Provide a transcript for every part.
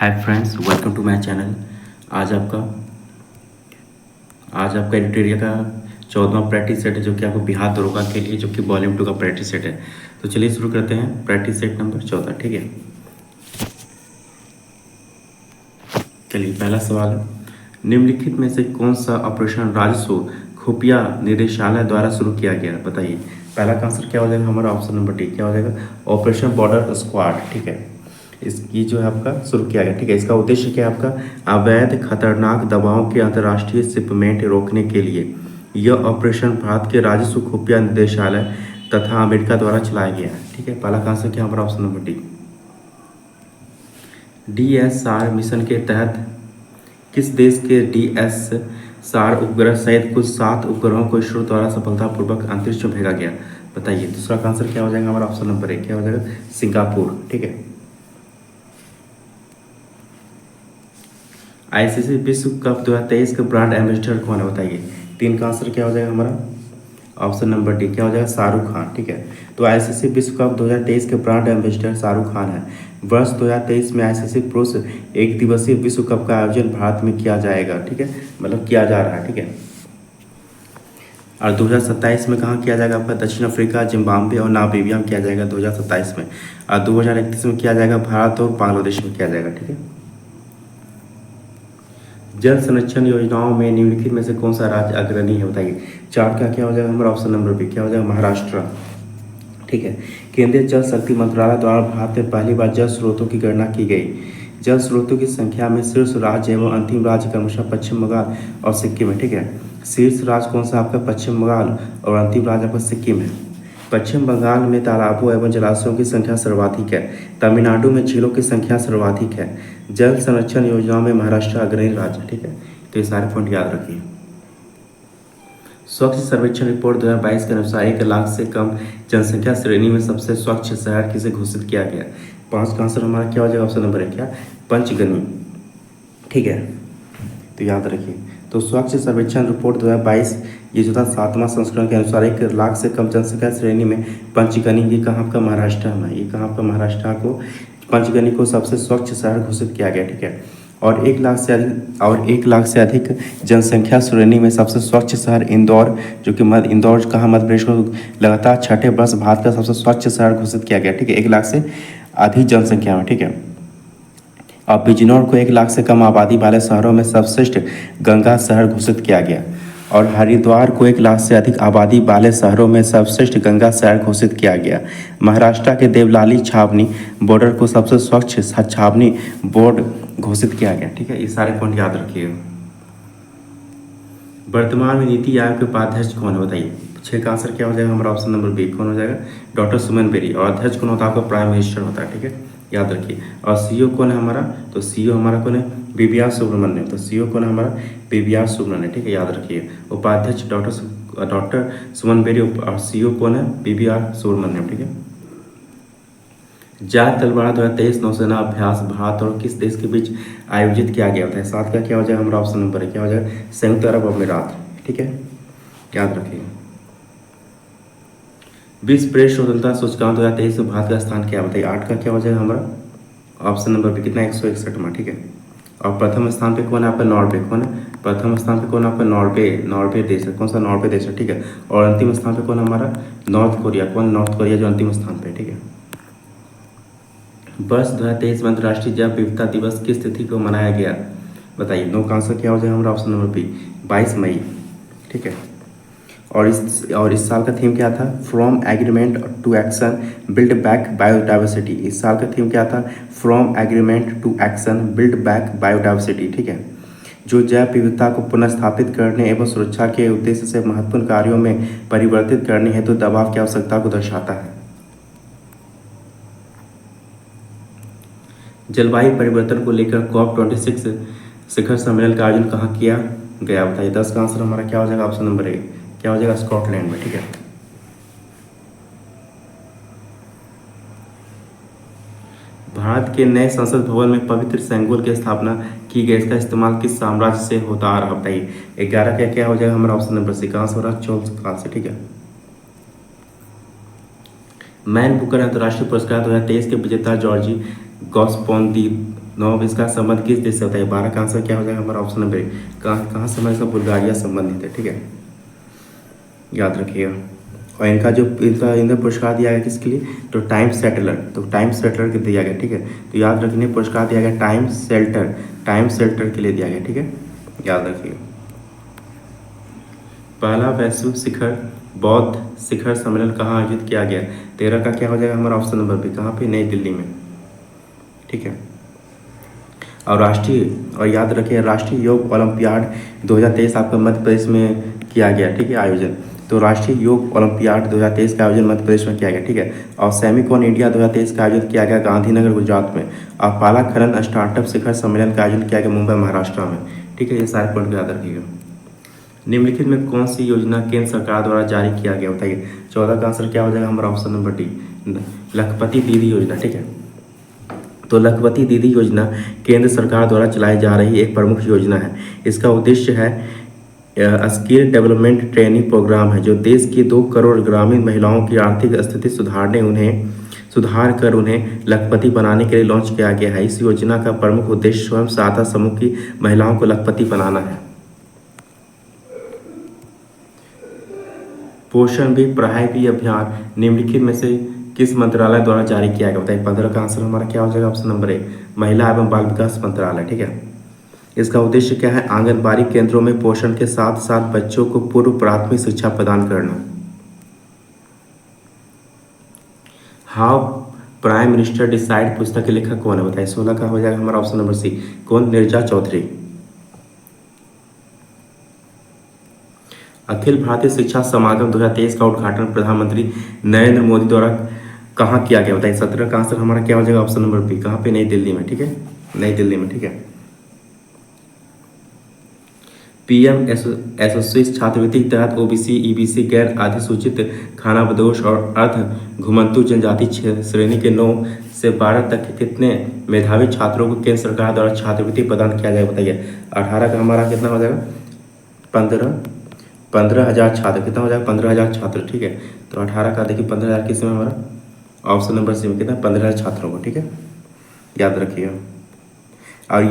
Hi friends, welcome to my channel. आज आपका आज आपका एडिटोरियल का 14वां प्रैक्टिस सेट है, जो कि आपको बिहार दरोगा के लिए, जो कि वॉल्यूम 2 का प्रैक्टिस सेट है। तो चलिए शुरू करते हैं प्रैक्टिस सेट नंबर 14। ठीक है, चलिए पहला सवाल है, निम्नलिखित में से कौन सा ऑपरेशन राजस्व खुफिया निदेशालय द्वारा शुरू किया गया? बताइए। पहला का आंसर क्या हो जाएगा हमारा? ऑप्शन नंबर डी क्या हो जाएगा? Operation border squad. ठीक है, इसकी जो है आपका शुरू किया गया। ठीक है, इसका उद्देश्य क्या है आपका? अवैध खतरनाक दवाओं के अंतर्राष्ट्रीय शिपमेंट रोकने के लिए यह ऑपरेशन भारत के राजस्व खुफिया निदेशालय तथा अमेरिका द्वारा चलाया गया। ठीक है, पहला का आंसर क्या हमारा? Option number D. DSR mission के तहत किस देश के DSR उपग्रह सहित कुल 7 उपग्रहों को इसरो द्वारा सफलतापूर्वक अंतरिक्ष में भेजा गया? बताइए। दूसरा का आंसर क्या हो जाएगा हमारा? ऑप्शन नंबर ए क्या हो जाएगा? सिंगापुर। ठीक है, ICC विश्व कप 2023 का ब्रांड एम्बेसडर कौन है? बताइए। 3 का आंसर क्या हो जाएगा हमारा? ऑप्शन नंबर डी क्या हो जाएगा? शाहरुख खान। ठीक है, तो ICC विश्व कप 2023 के ब्रांड एम्बेसडर शाहरुख खान है। वर्ष 2023 में ICC पुरुष एक दिवसीय विश्व कप का आयोजन भारत में किया जाएगा। ठीक है, मतलब किया जा रहा है। ठीक है, और 2027 में कहाँ किया जाएगा आपका? दक्षिण अफ्रीका, जिम्बाब्वे और नामीबिया में किया जाएगा 2027 में। और 2031 में किया जाएगा भारत और बांग्लादेश में किया जाएगा। ठीक है, जल संरक्षण योजनाओं में निम्नलिखित में से कौन सा राज्य अग्रणी है? बताइए। 4 का क्या हो जाएगा हमारा? ऑप्शन नंबर बी क्या हो जाएगा? महाराष्ट्र। ठीक है, केंद्रीय जल शक्ति मंत्रालय द्वारा भारत में पहली बार जल स्रोतों की गणना की गई। जल स्रोतों की संख्या में शीर्ष राज्य एवं अंतिम राज्य क्रमशः पश्चिम बंगाल और सिक्किम है। ठीक है, शीर्ष राज्य कौन सा आपका? पश्चिम बंगाल, और अंतिम राज्य आपका सिक्किम है। पश्चिम बंगाल में तालाबों एवं जलाशयों की संख्या सर्वाधिक है। तमिलनाडु में झीलों की संख्या सर्वाधिक है। जल संरक्षण योजनाओं में महाराष्ट्र अग्रणी राज्य है। ठीक है, तो ये सारे पॉइंट याद रखिए। स्वच्छ सर्वेक्षण रिपोर्ट 2022 के अनुसार 1 लाख से कम जनसंख्या श्रेणी में सबसे स्वच्छ शहर किसे घोषित किया गया? 5 का आंसर हमारा क्या हो जाएगा? ऑप्शन नंबर है क्या? पंचगनी। ठीक है, तो याद रखिए। तो स्वच्छ सर्वेक्षण रिपोर्ट 2022 ये जो था 7वां संस्करण के अनुसार 1 लाख से कम जनसंख्या श्रेणी में पंचगनी, ये कहाँ आपका? महाराष्ट्र में। ये कहाँ आपका? महाराष्ट्र को पंचगनी को सबसे स्वच्छ शहर घोषित किया गया। ठीक है, और 1 लाख से अधिक जनसंख्या श्रेणी में सबसे स्वच्छ शहर इंदौर, जो कि इंदौर कहाँ? मध्य प्रदेश को लगातार 6ठे वर्ष भारत का सबसे स्वच्छ शहर घोषित किया गया। ठीक है, 1 लाख से अधिक जनसंख्या में। ठीक है, और बिजनौर को 1 लाख से कम आबादी वाले शहरों में सर्वश्रेष्ठ गंगा शहर घोषित किया गया। और हरिद्वार को 1 लाख से अधिक आबादी वाले शहरों में सर्वश्रेष्ठ गंगा शहर घोषित किया गया। महाराष्ट्र के देवलाली छावनी बॉर्डर को सबसे स्वच्छ छावनी बोर्ड घोषित किया गया। ठीक है, ये सारे पॉइंट याद रखिएगा। वर्तमान में नीति आयोग के उपाध्यक्ष कौन है? बताइए। 6 का आंसर क्या हो जाएगा हमारा? ऑप्शन नंबर बी कौन हो जाएगा? डॉक्टर सुमन बेरी। और अध्यक्ष कौन होता है? आपका प्राइम मिनिस्टर होता है। ठीक है, याद रखिए। और CEO कौन है हमारा? तो CEO हमारा कौन है? BVR सुब्रमण्यम। तो CEO कौन है हमारा? BVR सुब्रमण्यम। ठीक है, याद रखिए। उपाध्यक्ष डॉक्टर सुमन बेरी और CEO कौन है? BVR सुब्रमण्यम। ठीक है, जाट तलवाड़ा 2023 नौसेना अभ्यास भारत और किस देश के बीच आयोजित किया गया था? 7 का क्या हो जाएगा हमारा? ऑप्शन नंबर है क्या हो जाएगा? संयुक्त अरब अमीरात। ठीक है, याद रखिए। विश्व प्रेस स्वतंत्रता सूचकांक 2023 में भारत का स्थान क्या बताइए? 8 का क्या हो जाएगा हमारा? ऑप्शन नंबर बी कितना? 161वां। ठीक है, और प्रथम स्थान पे कौन है आपका? नॉर्वे। कौन है प्रथम स्थान पे? कौन आपका? नॉर्वे देश है। कौन सा? नॉर्वे देश है। ठीक है, और अंतिम स्थान पे कौन हमारा? North Korea. कौन? नॉर्थ कोरिया जो अंतिम स्थान पे। ठीक है, वर्ष 2023 में अंतर्राष्ट्रीय जैव विविधता दिवस किस तिथि को मनाया गया? बताइए। 9 का आंसर क्या हो जाएगा हमारा? ऑप्शन नंबर बी 22 मई। ठीक है, और इस साल का थीम क्या था? From agreement to action build back biodiversity. इस साल का थीम क्या था? From agreement to action build back biodiversity. ठीक है, जो जैव विविधता को पुनर्स्थापित करने एवं सुरक्षा के उद्देश्य से महत्वपूर्ण कार्यों में परिवर्तित करने हेतु दबाव की आवश्यकता को दर्शाता है। जलवायु परिवर्तन को लेकर COP26 शिखर सम्मेलन का आयोजन कहाँ किया गया? बताइए। 10 का आंसर हमारा क्या हो जाएगा? ऑप्शन नंबर ए क्या हो जाएगा? स्कॉटलैंड में। ठीक है, भारत के नए संसद भवन में पवित्र सेंगोल की स्थापना की गई। इसका इस्तेमाल किस साम्राज्य से होता आ रहा? बताइए। 11 का क्या हो जाएगा हमारा? ऑप्शन नंबर सी का आंसर हो रहा है चोल काल से। ठीक है, मैन बुकर अंतर्राष्ट्रीय पुरस्कार 2023 के विजेता जॉर्जी गॉस्पोंदी 9 इसका संबंध किस देश से होता है? 12 का आंसर क्या हो जाएगा हमारा ऑप्शन नंबर ए। कहाँ से हमारे साथ बुल्गारिया संबंधित है, ठीक है, याद रखिएगा। और इनका जो इनका पुरस्कार दिया गया किसके लिए? तो टाइम सेटलर, तो टाइम सेटलर के दिया गया, ठीक है। तो याद रखिए पुरस्कार दिया गया टाइम सेल्टर के लिए दिया गया, ठीक है, याद रखिएगा। पहला वैश्विक शिखर बौद्ध शिखर सम्मेलन कहाँ आयोजित किया गया? 13 का क्या हो जाएगा हमारा ऑप्शन नंबर बी, कहाँ पे? नई दिल्ली में, ठीक है। और याद रखिए राष्ट्रीय योग ओलंपियाड 2023 आपका मध्य प्रदेश में किया गया, ठीक है, आयोजन। तो राष्ट्रीय योग ओलंपियाड 2023 का आयोजन मध्य प्रदेश में किया गया, ठीक है। और सेमिकॉन इंडिया 2023 का आयोजन किया गया गांधीनगर गुजरात में। और पाला खनन स्टार्टअप शिखर सम्मेलन का आयोजन किया गया मुंबई महाराष्ट्र में, ठीक है। ये सारे पॉइंट याद रखिएगा। निम्नलिखित में कौन सी योजना केंद्र सरकार द्वारा जारी किया गया? बताइए। 14 का आंसर क्या हो जाएगा हमारा ऑप्शन नंबर डी, लखपति दीदी योजना, ठीक है। तो लखपति दीदी योजना केंद्र सरकार द्वारा चलाई जा रही एक प्रमुख योजना है। इसका उद्देश्य है स्किल डेवलपमेंट ट्रेनिंग प्रोग्राम है जो देश की 2 करोड़ ग्रामीण महिलाओं की आर्थिक स्थिति सुधार कर उन्हें लखपति बनाने के लिए लॉन्च किया गया है। इस योजना का प्रमुख उद्देश्य स्वयं सहायता समूह की महिलाओं को लखपति बनाना है। पोषण भी पढ़ाई भी अभियान निम्नलिखित में से किस मंत्रालय द्वारा जारी किया गया? बताइए। 15 का आंसर हमारा क्या हो जाएगा ऑप्शन नंबर ए, महिला एवं बाल विकास मंत्रालय, ठीक है। इसका उद्देश्य क्या है? आंगनबाड़ी केंद्रों में पोषण के साथ साथ बच्चों को पूर्व प्राथमिक शिक्षा प्रदान करना। हाउ प्राइम मिनिस्टर डिसाइड पुस्तक के लेखक कौन है? बताइए। 16 का हो जाएगा हमारा ऑप्शन नंबर सी, कौन? नीरजा चौधरी। अखिल भारतीय शिक्षा समागम 2023 का उद्घाटन प्रधानमंत्री नरेंद्र मोदी द्वारा कहाँ किया गया? बताइए। 17 का आंसर हमारा क्या हो जाएगा ऑप्शन नंबर बी, कहाँ पे? नई दिल्ली में, ठीक है, नई दिल्ली में, ठीक है। पीएम एसोसिएट छात्रवृत्ति के तहत ओबीसी ईबीसी गैर अधिसूचित खानाबदोश और अर्ध घुमंतु जनजाति श्रेणी के 9 से 12 तक के कितने मेधावी छात्रों को केंद्र सरकार द्वारा छात्रवृत्ति प्रदान किया जाएगा? बताइए। 18 का हमारा कितना हो जाएगा? 15,000 छात्र। कितना हो जाएगा? 15,000 छात्र, ठीक है। तो 18 का देखिए 15,000 किस में हमारा ऑप्शन नंबर सी में कितना? 15,000 छात्रों को, ठीक है, याद रखिएगा। और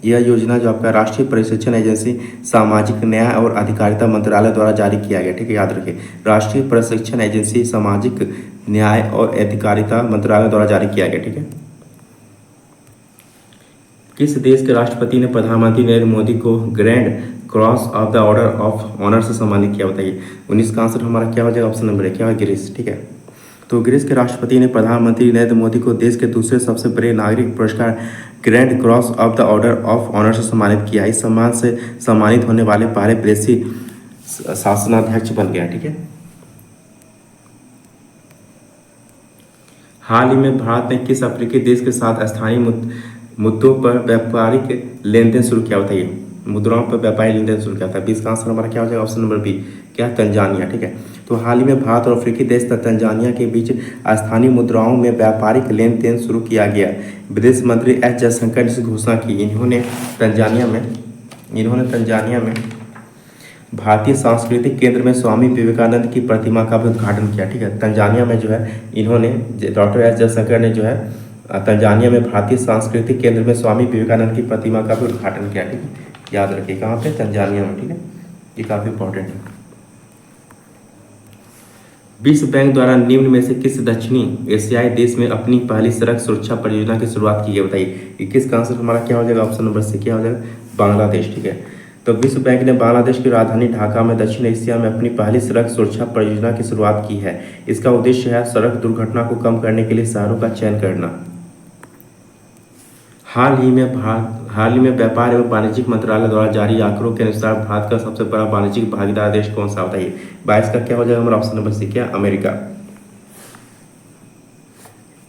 यह योजना जो आपका राष्ट्रीय प्रशिक्षण एजेंसी सामाजिक न्याय और अधिकारिता मंत्रालय द्वारा जारी किया गया, ठीक है, याद रखिए। राष्ट्रीय प्रशिक्षण एजेंसी सामाजिक न्याय और अधिकारिता मंत्रालय द्वारा जारी किया गया, ठीक है। किस देश के राष्ट्रपति ने प्रधानमंत्री नरेंद्र मोदी को grand cross of the order of honour से सम्मानित किया? बताइए। 19 का आंसर हमारा क्या हो जाएगा ऑप्शन नंबर ए, क्या है? ग्रीस, ठीक है। तो ग्रीस के राष्ट्रपति ने प्रधानमंत्री नरेंद्र मोदी को देश के दूसरे सबसे बड़े नागरिक पुरस्कार grand cross of the order of honour से सम्मानित किया। इस सम्मान से सम्मानित होने वाले पहले विदेशी शासनाध्यक्ष बन गया, ठीक है। हाल ही में भारत ने किस अफ्रीकी देश के साथ स्थानीय मुद्दों पर व्यापारिक लेन देन शुरू किया? बताइए। मुद्राओं पर व्यापारी लेन देन शुरू किया था। 20 का आंसर हमारा क्या हो जाएगा ऑप्शन नंबर बी, क्या? तंजानिया, ठीक है। तो हाल ही में भारत और अफ्रीकी देश तंजानिया के बीच स्थानीय मुद्राओं में व्यापारिक लेन देन शुरू किया गया। विदेश मंत्री एस जयशंकर ने इस घोषणा की। इन्होंने तंजानिया में भारतीय सांस्कृतिक केंद्र में स्वामी विवेकानंद की प्रतिमा का भी उद्घाटन किया, ठीक है। तंजानिया में जो है इन्होंने डॉक्टर एस जयशंकर ने जो है तंजानिया में भारतीय सांस्कृतिक केंद्र में स्वामी विवेकानंद की प्रतिमा का भी उद्घाटन किया, ठीक है, याद रखिए। कहाँ पे? तंजानिया में, ठीक है, ये काफ़ी इंपॉर्टेंट है। विश्व बैंक द्वारा निम्न में से किस दक्षिणी एशियाई देश में अपनी पहली सड़क सुरक्षा परियोजना की शुरुआत की है? बताइए। 21 का आंसर हमारा क्या हो जाएगा ऑप्शन नंबर सी, क्या हो जाएगा? बांग्लादेश, ठीक है। तो विश्व बैंक ने बांग्लादेश की राजधानी ढाका में दक्षिण एशिया में अपनी पहली सड़क सुरक्षा परियोजना की शुरुआत की है। इसका उद्देश्य है सड़क दुर्घटना को कम करने के लिए शहरों का चयन करना। हाल ही में व्यापार एवं वाणिज्य मंत्रालय द्वारा जारी आंकड़ों के अनुसार भारत का सबसे बड़ा वाणिज्यिक भागीदार देश कौन सा? बताइए। 22 का क्या हो जाएगा हमारा ऑप्शन नंबर सी, क्या? अमेरिका।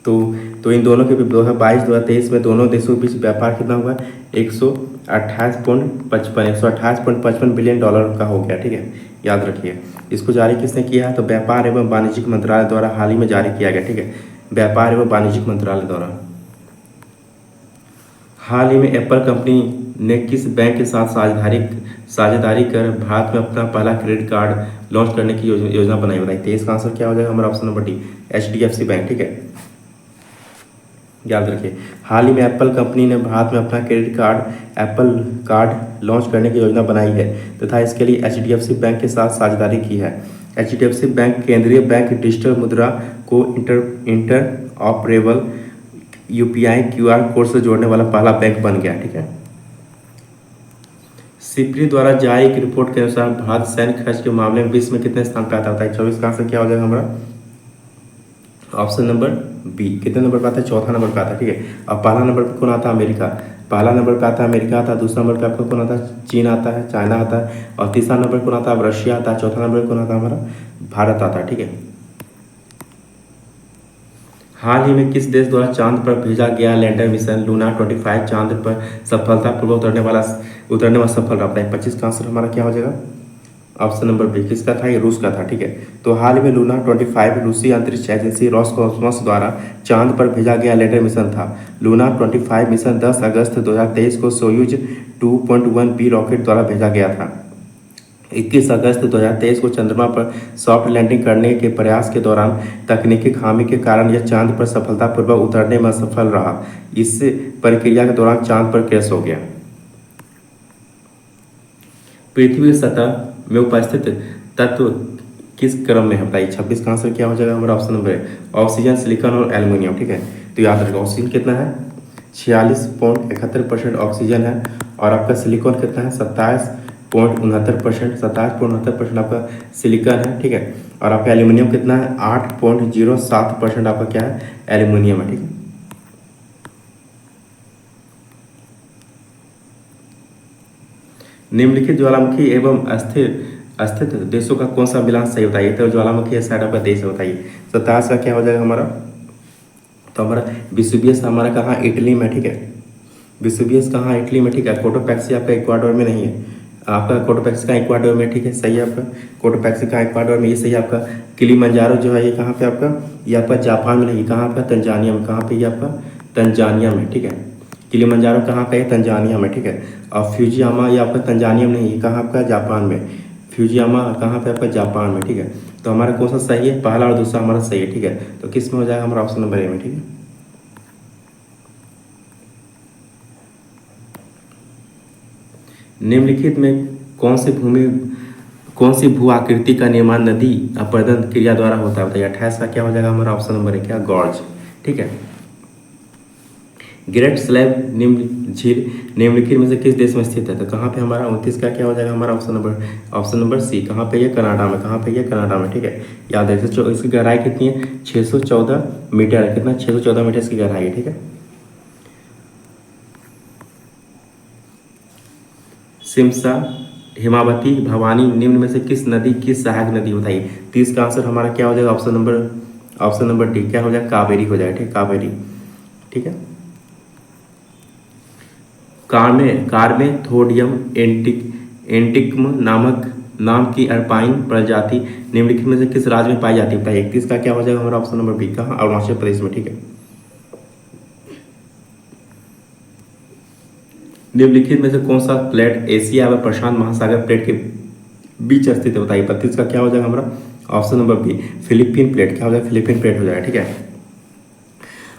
तो इन दोनों के 2022-2023 में दोनों देशों के बीच व्यापार कितना हुआ? 128.55 बिलियन डॉलर का हो गया, ठीक है, याद रखिए। इसको जारी किसने किया है? तो व्यापार एवं वाणिज्यिक मंत्रालय द्वारा हाल ही में जारी किया गया, ठीक है, व्यापार एवं वाणिज्यिक मंत्रालय द्वारा। हाल ही में एप्पल कंपनी ने किस बैंक के साथ साझेदारी कर भारत में अपना पहला क्रेडिट कार्ड लॉन्च करने की योजना बनाई? बताइए। 23 का आंसर क्या हो जाएगा हमारा option number D, HDFC bank, ठीक है। याद रखिए। हाल ही में एप्पल कंपनी ने भारत में अपना credit card Apple card launch करने की योजना बनाई है तथा इसके लिए एचडीएफसी बैंक के साथ साझेदारी की है। एचडीएफसी बैंक केंद्रीय बैंक डिजिटल मुद्रा को inter operable UPI QR code से जोड़ने वाला पहला बैंक बन गया। ठीक है। सिप्री द्वारा जारी एक रिपोर्ट के अनुसार भारत सैन्य खर्च के मामले में विश्व में कितने स्थान पर आता है? 24 का आंसर क्या हो जाएगा हमारा? Option number B. कितने नंबर पर आता है? चौथा नंबर पर आता है। ठीक है। अब पहला नंबर पर कौन आता है? अमेरिका। पहला नंबर पर आता है अमेरिका आता है। दूसरा नंबर पर आपका कौन आता है? चीन आता है, चाइना आता है। और तीसरा नंबर पर कौन आता है? रशिया आता है। चौथा नंबर पर कौन आता है? हमारा भारत आता है। ठीक है। हाल ही में किस देश द्वारा चांद पर भेजा गया लैंडर मिशन लूना 25 चांद पर सफलतापूर्वक उतरने में सफल रहा है? 25 का आंसर हमारा क्या हो जाएगा? Option number B. किसका था? ये रूस का था। ठीक है। तो हाल में लूना 25 रूसी अंतरिक्ष एजेंसी रॉसकॉस्मोस द्वारा चांद पर भेजा गया लैंडर मिशन था। लूना 25 मिशन 10 अगस्त 2023 को सोयूज 2.1B रॉकेट द्वारा भेजा गया था। 21 अगस्त 2023 को चंद्रमा पर सॉफ्ट लैंडिंग करने के प्रयास के दौरान तकनीकी खामी के कारण यह चांद पर सफलतापूर्वक उतरने में असफल रहा। इस प्रक्रिया के दौरान चांद पर क्रैश हो गया। पृथ्वी की सतह में उपस्थित तत्व किस क्रम में है? बताइए। 26 का आंसर क्या हो जाएगा हमारा? ऑप्शन नंबर है ऑक्सीजन, सिलिकॉन और एल्युमिनियम। ठीक है। तो याद रखिए ऑक्सीजन कितना है? 46.71% ऑक्सीजन है। और आपका सिलिकॉन कितना है? 27.69%। 27.69% आपका सिलिकॉन है। ठीक है। और आपका एल्यूमिनियम कितना है? 8.07% आपका क्या है? एल्यूमिनियम है। ठीक है। निम्नलिखित ज्वालामुखी एवं स्थित देशों का कौन सा मिलान सही बताइए? तो ज्वालामुखी साइड आपका देश है, बताइए। 27 का क्या हो जाएगा हमारा? तो हमारा विसुवियस हमारा कहाँ? इटली में। ठीक है। विसुवियस कहाँ? इटली में। ठीक है। कोटोपैक्सी आपका इक्वाडोर में नहीं है। आपका कोटोपैक्सी का इक्वाडोर में। ठीक है। सही है आपका कोटोपैक्सी का इक्वाडोर में, ये सही है आपका। किलिमंजारो जो है ये कहाँ पे आपका? ये आपका जापान में नहीं, कहाँ आपका? तंजानिया में। कहाँ पे? ये आपका तंजानिया में। ठीक है। किलिमंजारो कहाँ का है? तंजानिया में। ठीक है। और फ्यूजियामा ये आपका तंजानिया में नहीं है, कहाँ आपका? जापान में। फ्यूजियामा कहाँ पे आपका? जापान में। ठीक है। तो हमारा कौन सा सही है? पहला और दूसरा हमारा सही है। ठीक है। तो किस में हो जाएगा हमारा? ऑप्शन नंबर ए में। ठीक है। निम्नलिखित में कौन सी भू आकृति का निर्माण नदी अपरदन क्रिया द्वारा होता है? बताइए। 28 का क्या हो जाएगा हमारा? ऑप्शन नंबर है क्या? गॉर्ज। ठीक है। ग्रेट स्लैब निम्नलिखित में से किस देश में स्थित है? तो कहाँ पे हमारा? 29 का क्या हो जाएगा हमारा? Option number C. कहाँ पे? ये कनाडा में। कहाँ पे? ये कनाडा में। ठीक है। याद रखिए इसकी गहराई कितनी है? 614 मीटर है। कितना? 614 मीटर इसकी गहराई है। ठीक है। सिमसा, हिमावती, भवानी निम्न में से किस नदी की सहायक नदी? बताइए। 30 का आंसर हमारा क्या हो जाएगा? Option number D. क्या हो जाएगा? कावेरी हो जाएगा। ठीक, कावेरी। ठीक है। कार्मेथोडियम एंटिकम नाम की अल्पाइन प्रजाति निम्नलिखित में से किस राज्य में पाई जाती है? बताइए। 31 का क्या हो जाएगा हमारा? Option number B. कहाँ? अरुणाचल प्रदेश में। ठीक है। निम्नलिखित में से कौन सा प्लेट एशिया व प्रशांत महासागर प्लेट के बीच स्थित है? बताइए। 32 का क्या हो जाएगा हमारा? Option number B. Philippine plate. क्या हो जाएगा? फिलीपीन प्लेट हो जाएगा। ठीक है।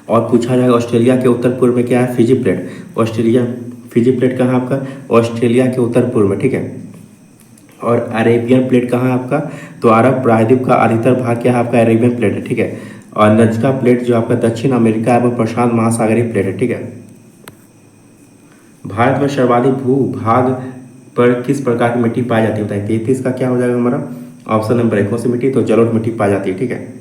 और पूछा जाएगा ऑस्ट्रेलिया के उत्तर पूर्व में क्या है? Fiji plate. फिजी प्लेट कहाँ आपका? ऑस्ट्रेलिया के उत्तर पूर्व में। ठीक है। और अरेबियन प्लेट कहाँ है आपका? तो अरब प्रायद्वीप का अधिकतर भाग क्या है आपका? अरेबियन प्लेट है। ठीक है। और नजका प्लेट जो आपका दक्षिण अमेरिका एवं प्रशांत महासागरीय प्लेट है। ठीक है। भारत में सर्वाधिक भू भाग पर किस प्रकार की मिट्टी पाई जाती है? बताइए। 33 का क्या हो जाएगा हमारा? ऑप्शन नंबर एक। कौन सी मिट्टी? तो जलोढ़ मिट्टी पाई जाती है। ठीक है।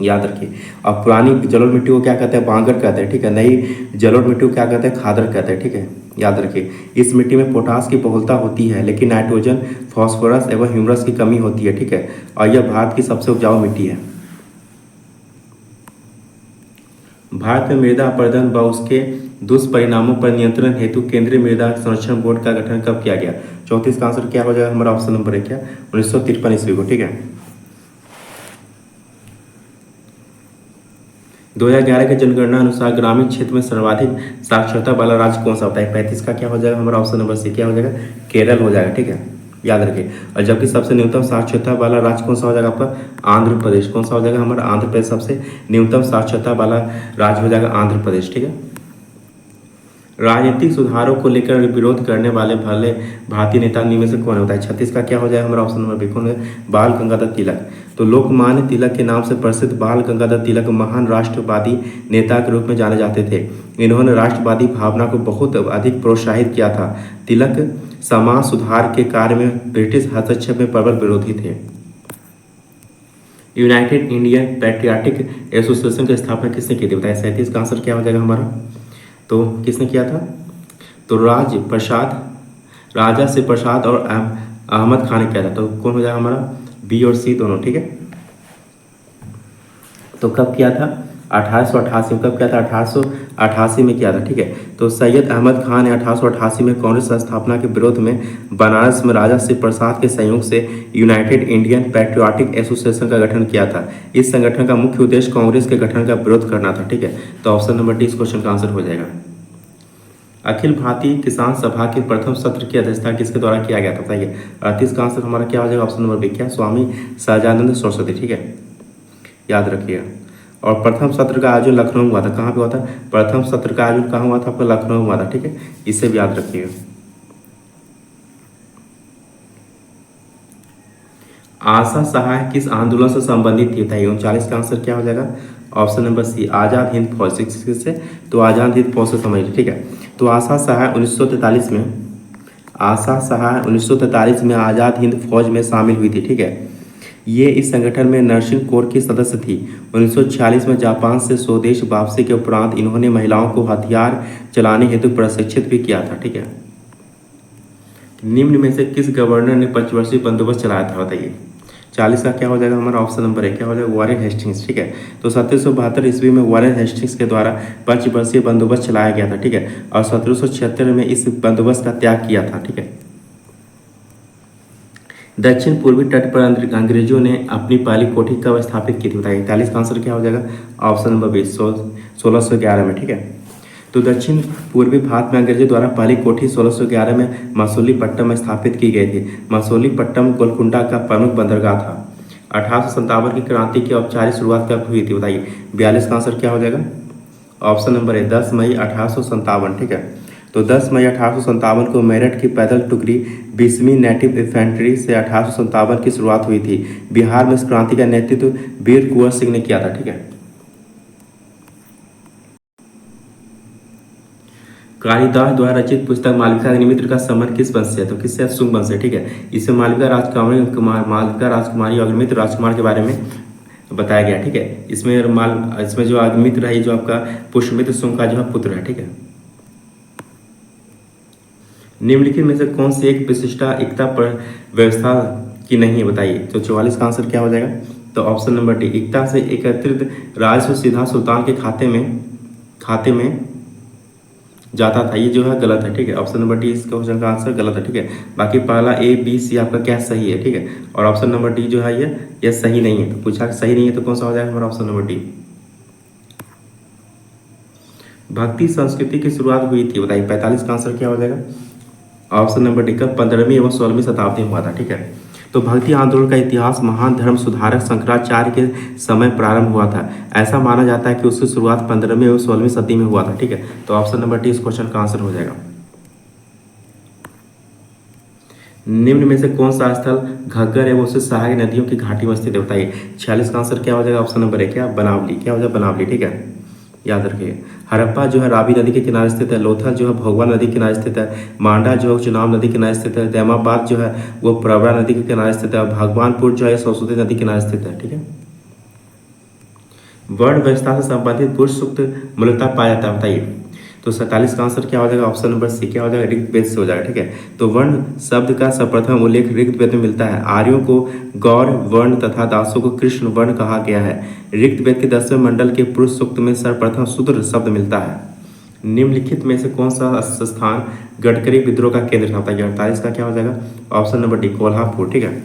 याद रखिए। अब पुरानी जलोढ़ मिट्टी को क्या कहते हैं? बांगर कहते हैं। ठीक है। नई जलोढ़ मिट्टी को क्या कहते हैं? खादर कहते हैं। ठीक है। याद रखिए इस मिट्टी में पोटास की बहुलता होती है लेकिन नाइट्रोजन, फास्फोरस एवं ह्यूमरस की कमी होती है। ठीक है। और यह भारत की सबसे उपजाऊ मिट्टी है। भारत में मृदा अपरदन व उसके दुष्परिणामों पर नियंत्रण हेतु केंद्रीय मृदा संरक्षण बोर्ड का गठन कब किया गया? 34 का आंसर क्या हो जाएगा हमारा? ऑप्शन नंबर है क्या? 1953 ईस्वी को। ठीक है। 2011 के जनगणना अनुसार ग्रामीण क्षेत्र में सर्वाधिक साक्षरता वाला राज्य कौन सा होता है? 35 का क्या हो जाएगा हमारा? Option number C. क्या हो जाएगा? केरल हो जाएगा। ठीक है। याद रखिए। और जबकि सबसे न्यूनतम साक्षरता वाला राज्य कौन सा हो जाएगा आपका? आंध्र प्रदेश। कौन सा हो जाएगा हमारा? आंध्र प्रदेश सबसे न्यूनतम साक्षरता वाला राज्य हो जाएगा आंध्र प्रदेश। ठीक है। राजनीतिक सुधारों को लेकर विरोध करने वाले भले भारतीय नेता निम्न में से कौन होता है? 36 का क्या हो जाएगा हमारा ऑप्शन नंबर बी? कौन है? बाल गंगाधर तिलक। तो लोकमान्य तिलक के नाम से प्रसिद्ध बाल गंगाधर तिलक महान राष्ट्रवादी नेता के रूप में जाने जाते थे। इन्होंने राष्ट्रवादी भावना को बहुत अधिक प्रोत्साहित किया था। तिलक समाज सुधार के कार्य में ब्रिटिश हस्तक्षेप में प्रबल विरोधी थे। यूनाइटेड इंडियन पैट्रियाटिक एसोसिएशन की स्थापना किसने की थी? बताइए। 37 का आंसर क्या हो जाएगा हमारा? तो किसने किया था? तो राजा से प्रसाद और अहमद खान ने किया था। तो कौन हो जाएगा हमारा? बी और सी दोनों। ठीक है। तो कब किया था? 1888 में। कब किया था? 1888 में किया था। ठीक है। तो सैयद अहमद खान ने 1888 में कांग्रेस स्थापना के विरोध में बनारस में राजा शिव प्रसाद के सहयोग से यूनाइटेड इंडियन पैट्रियाटिक एसोसिएशन का गठन किया था। इस संगठन का मुख्य उद्देश्य कांग्रेस के गठन का विरोध करना था। ठीक है। तो ऑप्शन नंबर डी इस क्वेश्चन का आंसर हो जाएगा। अखिल भारतीय किसान सभा के प्रथम सत्र की अध्यक्षता किसके द्वारा किया गया था? बताइए। 38 का आंसर हमारा क्या हो जाएगा? Option number B. क्या? स्वामी सहजानंद सरस्वती। ठीक है, याद रखिएगा। और प्रथम सत्र का आयोजन लखनऊ हुआ था। कहाँ पे हुआ था? प्रथम सत्र का आयोजन कहाँ हुआ था? आपका लखनऊ हुआ था। ठीक है, इसे भी याद रखिएगा। आशा सहाय किस आंदोलन से संबंधित थी? बताइए। 39 का आंसर क्या हो जाएगा? ऑप्शन नंबर सी, आज़ाद हिंद फौज से। तो आज़ाद हिंद फौज से समझिए। ठीक है, तो आशा सहाय 1943 में आज़ाद हिंद फौज में शामिल हुई थी। ठीक है, ये इस संगठन में नर्सिंग कोर की सदस्य थी। 1946 में जापान से स्वदेश वापसी के उपरांत इन्होंने महिलाओं को हथियार चलाने हेतु प्रशिक्षित भी किया था। ठीक है, निम्न में से किस गवर्नर ने पंचवर्षीय बंदोबस्त चलाया था? बताइए। 40 का क्या हो जाएगा हमारा? ऑप्शन नंबर है क्या हो जाएगा? Warren Hastings. ठीक है, तो 1772 ईस्वी में वॉरेन हेस्टिंग्स के द्वारा पंचवर्षीय बंदोबस्त चलाया गया था। ठीक है, और 1776 में इस बंदोबस्त का त्याग किया था। ठीक है, दक्षिण पूर्वी तट पर अंग्रेजों ने अपनी पहली कोठी कब स्थापित की थी? बताइए। 41 का आंसर क्या हो जाएगा? ऑप्शन नंबर 20, 1611 में। ठीक है, तो दक्षिण पूर्वी भारत में अंग्रेजों द्वारा पहली कोठी 1611 में मसूलीपट्टनम में स्थापित की गई थी। मसूलीपट्टनम गोलकुंडा का प्रमुख बंदरगाह था। 1857 की क्रांति की औपचारिक शुरुआत कब हुई थी? बताइए। 42 का आंसर क्या हो जाएगा? ऑप्शन नंबर है 10 मई 1857। ठीक है, तो 10 मई 1857 को मेरठ की पैदल टुकड़ी 20वीं नेटिव इन्फेंट्री से 1857 की शुरुआत हुई थी। बिहार में इस क्रांति का नेतृत्व वीर कुंवर सिंह ने किया था। ठीक है, कालिदास द्वारा रचित पुस्तक मालविका अग्निमित्र का संबंध किस वंश से है? तो किससे? शुंग वंश से। ठीक है, इसमें मालविका राजकुमारी अग्निमित्र राजकुमार के बारे में बताया गया। ठीक है, इसमें जो अग्निमित्र है, जो आपका पुष्यमित्र शुंग का जो है पुत्र है। ठीक है, निम्नलिखित में से कौन सी एक विशिष्टा एकता पर व्यवस्था की नहीं है? बताइए। तो 44 का आंसर क्या हो जाएगा? तो ऑप्शन नंबर डी, एकता से एकत्रित राजस्व सीधा सुल्तान के खाते में जाता था। ये जो है गलत है। ठीक है, ऑप्शन नंबर डी इस क्वेश्चन का आंसर गलत है। ठीक है, बाकी पहला ए बी सी आपका क्या सही है? ठीक है, और ऑप्शन नंबर डी जो है ये सही नहीं है। तो पूछा सही नहीं है तो कौन सा हो जाएगा हमारा? Option number D. भक्ति संस्कृति की शुरुआत हुई थी। बताइए। 45 का आंसर क्या हो जाएगा? ऑप्शन नंबर डी का 15वीं एवं 16वीं शताब्दी में हुआ था। ठीक है, तो भक्ति आंदोलन का इतिहास महान धर्म सुधारक शंकराचार्य के समय प्रारंभ हुआ था। ऐसा माना जाता है कि उसकी शुरुआत 15वीं एवं 16वीं सदी में हुआ था। ठीक है, तो ऑप्शन नंबर डी इस क्वेश्चन का आंसर हो जाएगा। निम्न में से कौन सा स्थल घग्गर एवं उससे सहायक नदियों की घाटी में स्थित है? बताइए। 46 का आंसर क्या हो जाएगा? ऑप्शन नंबर है क्या? बनावली। क्या हो जाएगा? बनावली। ठीक है, याद रखिए। हड़प्पा जो है रावी नदी के किनारे स्थित है। लोथल जो है भोगवा नदी के किनारे स्थित है। मांडा जो है चुनाव नदी के किनारे स्थित है। दैमाबाद जो है वो प्रवरा नदी के किनारे स्थित है। भगवानपुर जो है सरस्वती नदी के किनारे स्थित है। ठीक है, वर्ण व्यवस्था से संबंधित पुरुष सूक्त मूलतः पाया जाता है। बताइए। तो 47 का आंसर क्या हो जाएगा? ऑप्शन नंबर सी क्या हो जाएगा? ऋग्वेद से हो जाएगा। ठीक है, तो वर्ण शब्द का सर्वप्रथम उल्लेख ऋग्वेद में मिलता है। आर्यों को गौर वर्ण तथा दासों को कृष्ण वर्ण कहा गया है। ऋग्वेद के 10वें मंडल के पुरुष सूक्त में सर्वप्रथम शूद्र शब्द मिलता है। निम्नलिखित में से कौन सा स्थान गडकरी विद्रोह का केंद्र था? बताइए। 48 का क्या हो जाएगा? Option number D Kolhapur. ठीक है,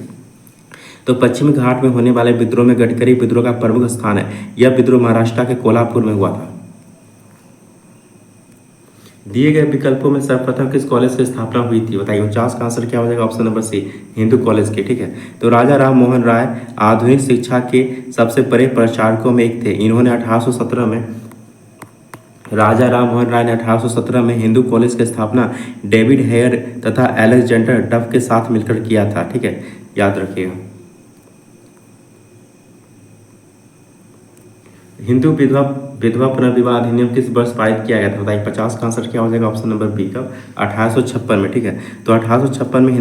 तो पश्चिमी घाट में होने वाले विद्रोह में गडकरी विद्रोह का प्रमुख स्थान है। यह विद्रोह महाराष्ट्र के कोल्हापुर में हुआ था। दिए गए विकल्पों में सर्वप्रथम किस कॉलेज की स्थापना हुई थी बताइए। 49 का आंसर क्या हो जाएगा, option number C, Hindu college के। ठीक है, तो राजा राम मोहन राय आधुनिक शिक्षा के सबसे बड़े प्रचारकों में एक थे। इन्होंने 1817 में, राजा राम मोहन राय ने 1817 में हिंदू कॉलेज की स्थापना डेविड हेयर तथा अलेक्जेंडर डफ के साथ मिलकर किया था। ठीक है, याद रखिएगा। हिंदू विधवा विधवा पुनर्विवाह अधिनियम किस वर्ष पारित किया गया था बताइए। 50 का आंसर क्या हो जाएगा, ऑप्शन नंबर बी का, 1856 में। ठीक है, तो 1856 में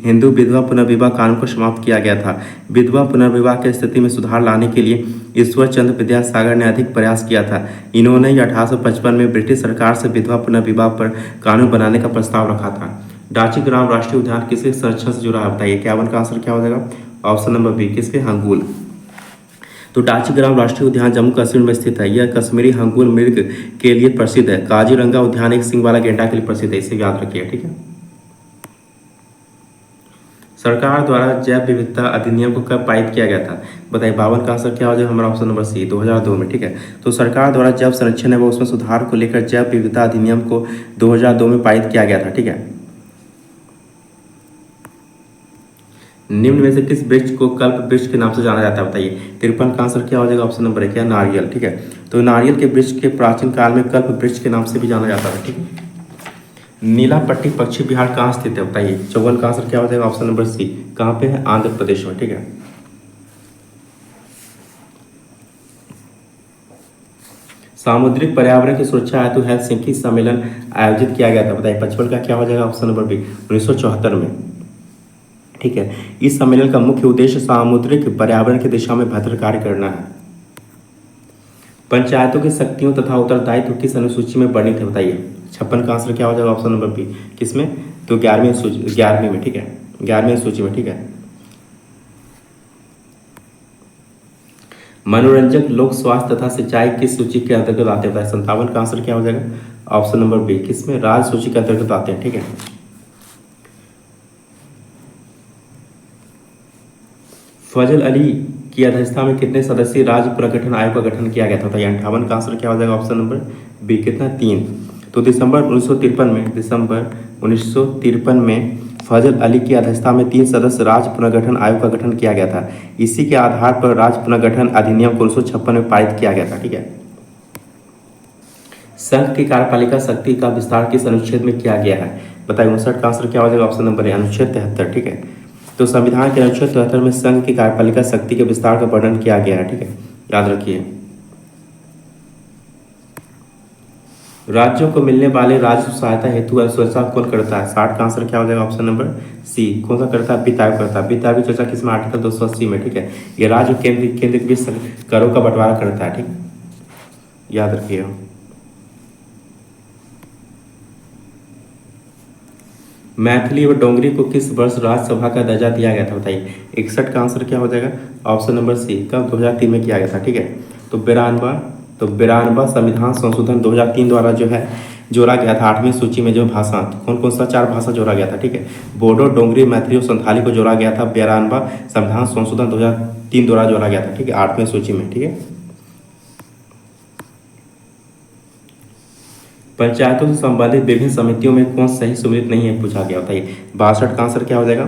हिंदू विधवा पुनर्विवाह कानून को समाप्त किया गया था। विधवा पुनर्विवाह की स्थिति में सुधार लाने के लिए ईश्वर चंद्र विद्यासागर ने अधिक प्रयास किया था। इन्होंने ही 1855 में ब्रिटिश सरकार से विधवा पुनर्विवाह पर कानून बनाने का प्रस्ताव रखा था। डाची ग्राम राष्ट्रीय उद्यान किसके संरक्षण से जुड़ा है बताइए। 51 का आंसर क्या हो जाएगा, ऑप्शन नंबर बी, किसके, हंगुल। तो डाची ग्राम राष्ट्रीय उद्यान जम्मू कश्मीर में स्थित है। यह कश्मीरी हंगुल मृग के लिए प्रसिद्ध है। काजीरंगा उद्यान एक सिंग वाला गेंडा के लिए प्रसिद्ध है, इसे याद रखिए। ठीक है, सरकार द्वारा जैव विविधता अधिनियम को कब पारित किया गया था बताइए। 52 का आंसर क्या हो जाएगा हमारा, ऑप्शन नंबर सी, 2002 में। ठीक है, तो सरकार द्वारा जैव संरक्षण है वो उसमें सुधार को लेकर जैव विविधता अधिनियम को 2002 में पारित किया गया था। ठीक है, निम्न में से किस वृक्ष को कल्प वृक्ष के नाम से जाना जाता है बताइए। 53 का आंसर क्या हो जाएगा, ऑप्शन नंबर 1, क्या, नारियल। ठीक है, तो नारियल के वृक्ष के प्राचीन काल में कल्प वृक्ष के नाम से भी जाना जाता है। ठीक है, नीला पट्टी पक्षी विहार कहाँ स्थित है बताइए। 54 का आंसर क्या हो जाएगा, ऑप्शन नंबर सी, कहाँ पे है, आंध्र प्रदेश में। ठीक है, सामुद्रिक पर्यावरण की सुरक्षा हेतु हेलसिंकी सम्मेलन आयोजित किया गया था बताइए। 55 का क्या हो जाएगा, ऑप्शन नंबर बी, 1974 में। ठीक है, इस सम्मेलन का मुख्य उद्देश्य सामुद्रिक पर्यावरण की दिशा में बेहतर कार्य करना है। पंचायतों की शक्तियों तथा उत्तरदायित्व किस अनुसूची में वर्णित है बताइए। 56 का आंसर क्या हो जाएगा, ऑप्शन नंबर बी, किसमें, तो 11वीं में। ठीक है, 11वीं सूची में। ठीक है, मनोरंजक, लोक स्वास्थ्य तथा सिंचाई किस सूची के अंतर्गत आते हैं। 57 का आंसर क्या हो जाएगा, ऑप्शन नंबर बी, किसमें, राज्य सूची के अंतर्गत आते हैं। ठीक है, फजल अली की अध्यक्षता में कितने सदस्यीय राज्य पुनर्गठन आयोग का गठन किया गया था बताइए। 58 का आंसर क्या हो जाएगा, ऑप्शन नंबर बी, कितना, 3। तो दिसंबर 1953 में फजल अली की अध्यक्षता में 3 सदस्य राज्य पुनर्गठन आयोग का गठन किया गया था। इसी के आधार पर राज्य पुनर्गठन अधिनियम को 1956 में पारित किया गया था। ठीक है, संघ की कार्यपालिका शक्ति का विस्तार किस अनुच्छेद में किया गया है बताइए। 59 का आंसर क्या हो जाएगा, ऑप्शन नंबर ए, अनुच्छेद 73। ठीक है, तो संविधान के अनुच्छेद 73 में संघ की कार्यपालिका शक्ति के विस्तार का वर्णन किया गया है। ठीक है, याद रखिए। राज्यों को मिलने वाले राजस्व सहायता हेतु अनुशंसा कौन करता है। 60 का आंसर क्या हो जाएगा, ऑप्शन नंबर सी, कौन सा करता है, वित्त आयोग करता है। वित्त आयोग की चर्चा किसमें, आर्टिकल 280 में। ठीक है, ये राज्य केंद्र के बीच करों का बंटवारा करता है। ठीक, याद रखिए। मैथिली व डोंगरी को किस वर्ष राज्यसभा का दर्जा दिया गया था बताइए। 61 का आंसर क्या हो जाएगा, ऑप्शन नंबर सी, कब, 2003 में किया गया था। ठीक है, तो 92 संविधान संशोधन 2003 द्वारा जो है जोड़ा गया था 8वीं सूची में। जो भाषा, कौन कौन सा 4 भाषा जोड़ा गया था। ठीक है, बोडो, डोंगरी, मैथिली और संथाली को जोड़ा गया था। 92 संविधान संशोधन 2003 द्वारा जोड़ा गया था। ठीक है, 8वीं सूची में। ठीक है, पंचायतों से संबंधित विभिन्न समितियों में कौन सही सम्मिलित नहीं है पूछा गया बताइए। 62 का आंसर क्या हो जाएगा,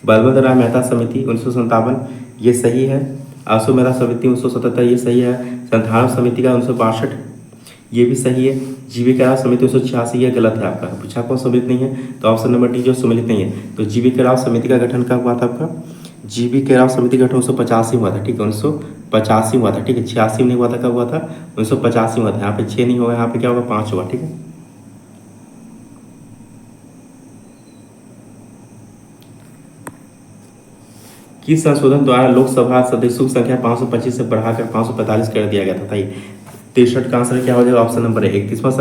बलवंत राय मेहता समिति 1957, ये सही है। आंसू मेहता समिति 1977, ये सही है। संधारण समिति का 1962, ये भी सही है। जीविका राव समिति 1986, ये गलत है आपका। पूछा कौन सम्मिलित नहीं है, तो ऑप्शन नंबर डी, जो सम्मिलित नहीं है। तो जीविका राव समिति का गठन कब हुआ था आपका, जीविका राव समिति का गठन 1985 हुआ था। ठीक है, 1985 हुआ था। ठीक है, 86 में नहीं हुआ था, कब हुआ था, 1985 हुआ था। यहाँ पे 6 नहीं होगा, यहाँ पे क्या होगा, 5 होगा। ठीक है, किस संशोधन द्वारा लोकसभा सदस्यों की संख्या 525 से बढ़ाकर 545 कर दिया गया था बताइए। 63 का आंसर क्या हो जाएगा, ऑप्शन नंबर 31वां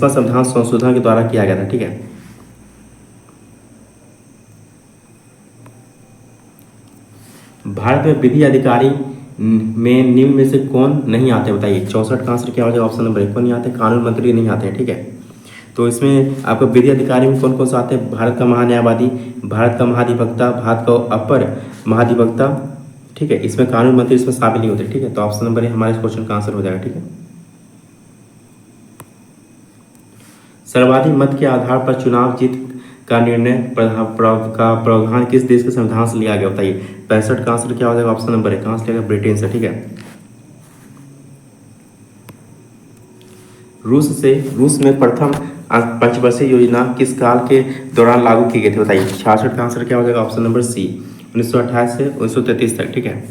संविधान संशोधन के द्वारा किया गया था। ठीक है, भारत में विधि अधिकारी में निम्न में से कौन नहीं आते बताइए। 64 का आंसर क्या हो जाएगा, ऑप्शन नंबर 1 नहीं आते, कानून मंत्री नहीं आते हैं। ठीक है, तो इसमें आपको विधि अधिकारी में कौन कौन सा आते हैं, भारत का महान्यायवादी, भारत का महाधिवक्ता, भारत का अपर महाधिवक्ता। ठीक है, इसमें कानून मंत्री इसमें शामिल नहीं होते। ठीक है, तो ऑप्शन नंबर ए हमारे इस क्वेश्चन का आंसर हो जाएगा। ठीक है, सर्वाधिक मत के आधार पर चुनाव जीत का निर्णय का प्रावधान किस देश के संविधान से लिया गया, बताइए। 65 का आंसर क्या हो जाएगा, ऑप्शन नंबर 1 कहाँ से लिया गया, ब्रिटेन से, ठीक है। रूस में प्रथम पंचवर्षीय योजना किस काल के दौरान लागू की गई थी, बताइए। 66 का आंसर क्या हो जाएगा, ऑप्शन नंबर सी 1928 से 1933 तक, ठीक है।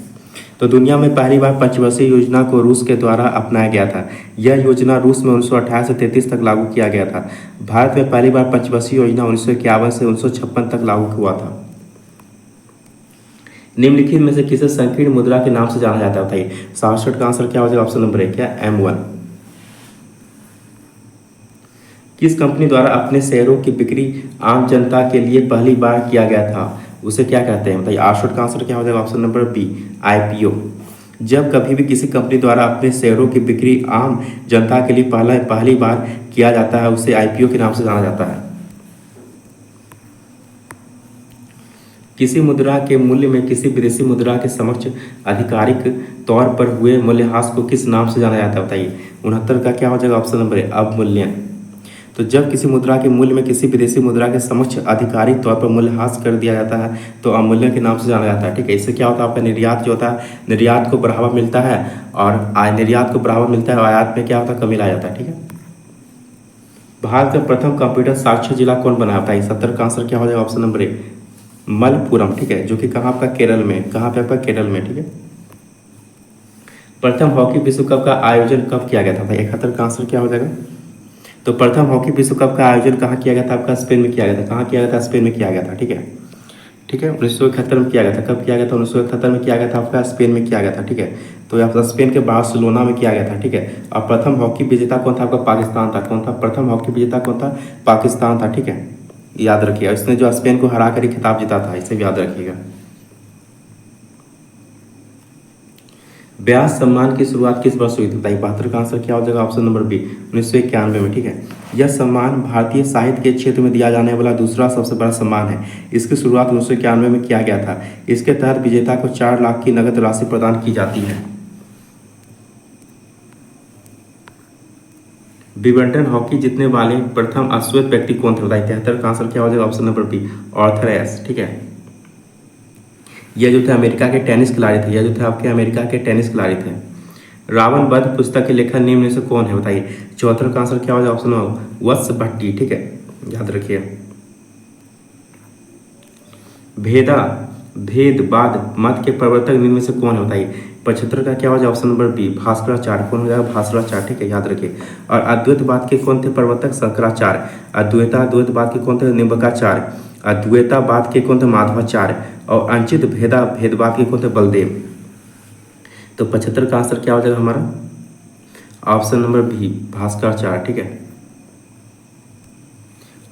तो दुनिया में पहली बार पंचवर्षीय योजना को रूस के द्वारा अपनाया गया था। यह योजना रूस में 1928 से 33 तक लागू किया गया था। भारत में पहली बार पंचवर्षीय योजना 1951 से 1956 तक लागू हुआ था। निम्नलिखित में से किसे संकीर्ण मुद्रा के नाम से जाना जाता है, बताइए। 67 का आंसर क्या हो जाएगा, ऑप्शन नंबर 1 क्या, M1। किस कंपनी द्वारा अपने शेयरों की बिक्री आम जनता के लिए पहली बार किया गया था, उसे क्या कहते हैं, बताइए। 68 का आंसर क्या हो जाएगा, ऑप्शन नंबर बी IPO। जब कभी भी किसी कंपनी द्वारा अपने शेयरों की बिक्री आम जनता के लिए पहली बार किया जाता है उसे IPO के नाम से जाना जाता है। किसी मुद्रा के मूल्य में किसी विदेशी मुद्रा के समक्ष आधिकारिक तौर पर हुए मूल्यह्रास को किस नाम से जाना जाता है, बताइए। 69 का क्या हो जाएगा, ऑप्शन नंबर ए अवमूल्यन। तो जब किसी मुद्रा के मूल्य में किसी विदेशी मुद्रा के समक्ष आधिकारिक तौर पर मूल्यह्रास कर दिया जाता है तो अवमूल्यन के नाम से जाना जाता है, ठीक है। इससे क्या होता है, आपका निर्यात जो होता है, निर्यात को बढ़ावा मिलता है और निर्यात को बढ़ावा मिलता है और आयात में क्या होता है, कमी ला जाता है, ठीक है। भारत का प्रथम कंप्यूटर साक्षर जिला कौन बनाया, बताइए। 70 का आंसर क्या हो जाएगा, ऑप्शन नंबर ए मलप्पुरम, ठीक है, जो कि कहाँ आपका केरल में, कहाँ पे आपका केरल में, ठीक है। प्रथम हॉकी विश्व कप का आयोजन कब किया गया था, 71 का आंसर क्या हो जाएगा। तो प्रथम हॉकी विश्व कप का आयोजन कहाँ किया गया था, आपका स्पेन में किया गया था। कहाँ किया गया था, स्पेन में किया गया था, ठीक है, ठीक है। 1971 में किया गया था। कब किया गया था, 1971 में किया गया था, आपका स्पेन में किया गया था, ठीक है। तो आपका स्पेन के बार्सिलोना में किया गया था, ठीक है। और प्रथम हॉकी विजेता कौन था, आपका पाकिस्तान था। कौन था प्रथम हॉकी विजेता, कौन था, पाकिस्तान था, ठीक है। याद रखिएगा, इसने जो स्पेन को हरा कर खिताब जीता था, इसे भी याद रखिएगा। ब्यास सम्मान की शुरुआत किस वर्ष हुई थी, बताइए। 72 का आंसर क्या हो जाएगा, ऑप्शन नंबर बी 1991 में, ठीक है। यह सम्मान भारतीय साहित्य के क्षेत्र में दिया जाने वाला दूसरा सबसे बड़ा सम्मान है। इसकी शुरुआत 1991 में किया गया था। इसके तहत विजेता को 4 लाख की नगद राशि प्रदान की जाती है। विंबलडन हॉकी जीतने वाले प्रथम अश्वेत व्यक्ति कौन थे, बताइए। 73 का आंसर क्या हो जाएगा, ऑप्शन नंबर बी आर्थर एश, ठीक है। यह जो थे अमेरिका के टेनिस खिलाड़ी थे, यह जो थे आपके अमेरिका के टेनिस खिलाड़ी थे। रावण वध पुस्तक के लेखक निम्न में से कौन है, बताइए। 74 का आंसर क्या हो जाएगा, ऑप्शन नंबर वत्स भट्टी, ठीक है, याद रखिए। भेदवाद मत के प्रवर्तक निम्न में से कौन है, बताइए। 75 का क्या हो जाएगा, ऑप्शन नंबर बी भास्कराचार्य। कौन हो जाएगा, भास्कराचार्य, ठीक है, याद रखिए। और अद्वैतवाद के कौन थे प्रवर्तक, शंकराचार्य। अद्वैतवाद के कौन थे, निम्बकाचार्य। अद्वैतावाद के कौन थे, माधवाचार्य। और अंचित भेदवाद के कौन थे, बलदेव। तो 75 का आंसर क्या हो जाएगा हमारा, ऑप्शन नंबर बी भास्कराचार्य, ठीक है।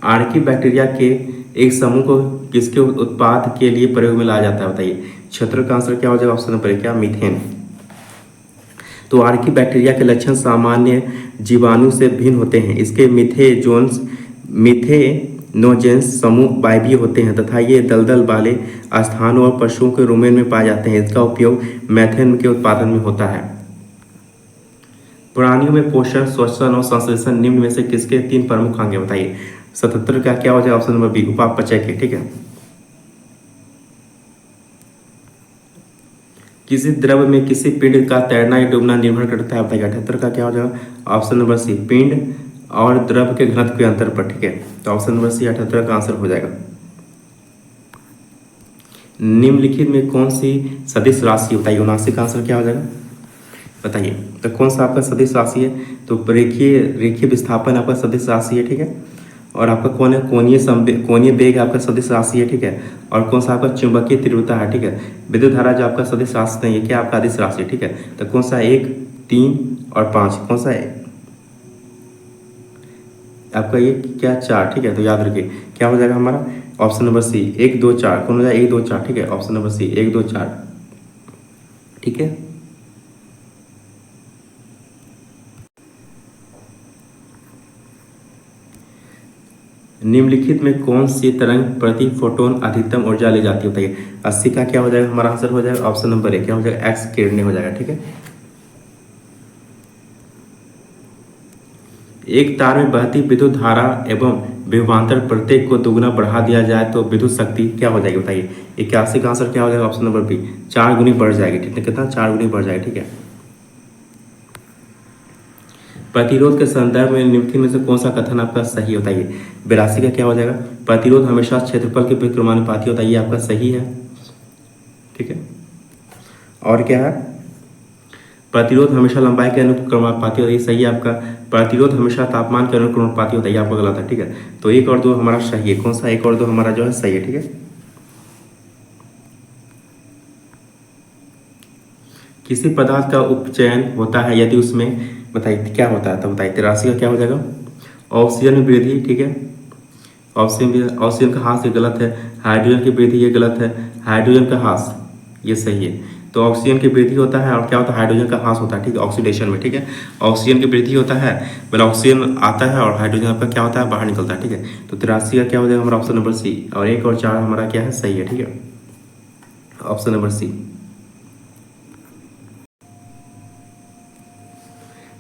आर्की बैक्टीरिया के एक समूह को किसके उत्पाद के लिए प्रयोग में लाया जाता है, बताइए। 76 का आंसर क्या हो जाएगा, ऑप्शन नंबर क्या, मीथेन। तो आर्की बैक्टीरिया के लक्षण सामान्य जीवाणु से भिन्न होते हैं। इसके मिथेनोजेंस समूह वायवीय होते हैं तथा ये दलदल वाले स्थानों और पशुओं के रुमेन में पाए जाते हैं। इसका उपयोग मैथेन के उत्पादन में होता है। प्राणियों में पोषण, श्वसन और संश्लेषण निम्न में से किसके 3 प्रमुख अंग हैं, बताइए। 77 का क्या हो जाएगा, ऑप्शन नंबर बी उपापचय के, ठीक है। किसी द्रव में किसी पिंड का तैरना या डूबना निर्भर करता है, बताइए। 78 का क्या हो जाएगा, ऑप्शन नंबर सी पिंड और द्रव के घनत्व के अंतर पर, ठीक है। तो ऑप्शन नंबर सी 78 का आंसर हो जाएगा। निम्नलिखित में कौन सी सदिश राशि, बताइए। 79 का आंसर क्या हो जाएगा, बताइए। तो कौन सा आपका सदिश राशि है, तो रेखीय विस्थापन आपका सदिश राशि है, ठीक है। और आपका कौन है, कोणीय बेग आपका सदिश राशि है, ठीक है। और कौन सा आपका चुंबकीय तीव्रता है, ठीक है। विद्युत धारा जो आपका सदिश राशि नहीं है, क्या आपका अदिश राशि है, ठीक है। तो कौन सा 1, 3 और 5, कौन सा है आपका, ये क्या 4, ठीक है। तो याद रखिए क्या हो जाएगा हमारा, ऑप्शन नंबर सी 1, 2, 4, कौन हो जाएगा 1, 2, 4, ठीक है। ऑप्शन नंबर सी 1, 2, 4, ठीक है। निम्नलिखित में कौन सी तरंग प्रति फोटोन अधिकतम ऊर्जा ले जाती है, बताइए। 80 का क्या हो जाएगा हमारा आंसर हो जाएगा, ऑप्शन नंबर ए क्या हो जाएगा, एक्स किरणें हो जाएगा, ठीक है। एक तार में बहती विद्युत धारा एवं विभवांतर प्रत्येक को दोगुना बढ़ा दिया जाए तो विद्युत शक्ति क्या हो जाएगी बताइए। 81 का आंसर क्या हो जाएगा, ऑप्शन नंबर बी, 4 गुनी बढ़ जाएगी। ठीक है, कितना, 4 गुनी बढ़ जाएगी। ठीक है, प्रतिरोध के संदर्भ में निम्नलिखित में से कौन सा कथन आपका सही होता है। 82 का क्या हो जाएगा, प्रतिरोध हमेशा क्षेत्रफल के परिक्रमानुपाती होता है, ये आपका सही है। ठीक है, और क्या है, प्रतिरोध हमेशा लंबाई के अनुक्रमानुपाती होता है, ये सही है आपका। प्रतिरोध हमेशा तापमान के अनुक्रमानुपाती होता है, ये आपका गलत है। ठीक है, तो 1 और 2 हमारा सही है। कौन सा 1 और 2 हमारा जो है सही है। ठीक है, किसी पदार्थ का उपचयन होता है यदि उसमें, बताइए क्या होता है, तो बताइए 83 का क्या हो जाएगा, ऑक्सीजन में वृद्धि। ठीक है, ऑक्सीजन का ह्रास, ये गलत है। हाइड्रोजन की वृद्धि, ये गलत है। हाइड्रोजन का ह्रास, ये सही है। तो ऑक्सीजन की वृद्धि होता है और क्या होता है, हाइड्रोजन का ह्रास होता है। ठीक है, ऑक्सीडेशन में। ठीक है, ऑक्सीजन की वृद्धि होता है, मतलब ऑक्सीजन आता है और हाइड्रोजन आपका क्या होता है, बाहर निकलता है। ठीक है, तो 83 का क्या हो जाएगा हमारा, ऑप्शन नंबर सी। और 1 और 4 हमारा क्या है, सही है। ठीक है, ऑप्शन नंबर सी।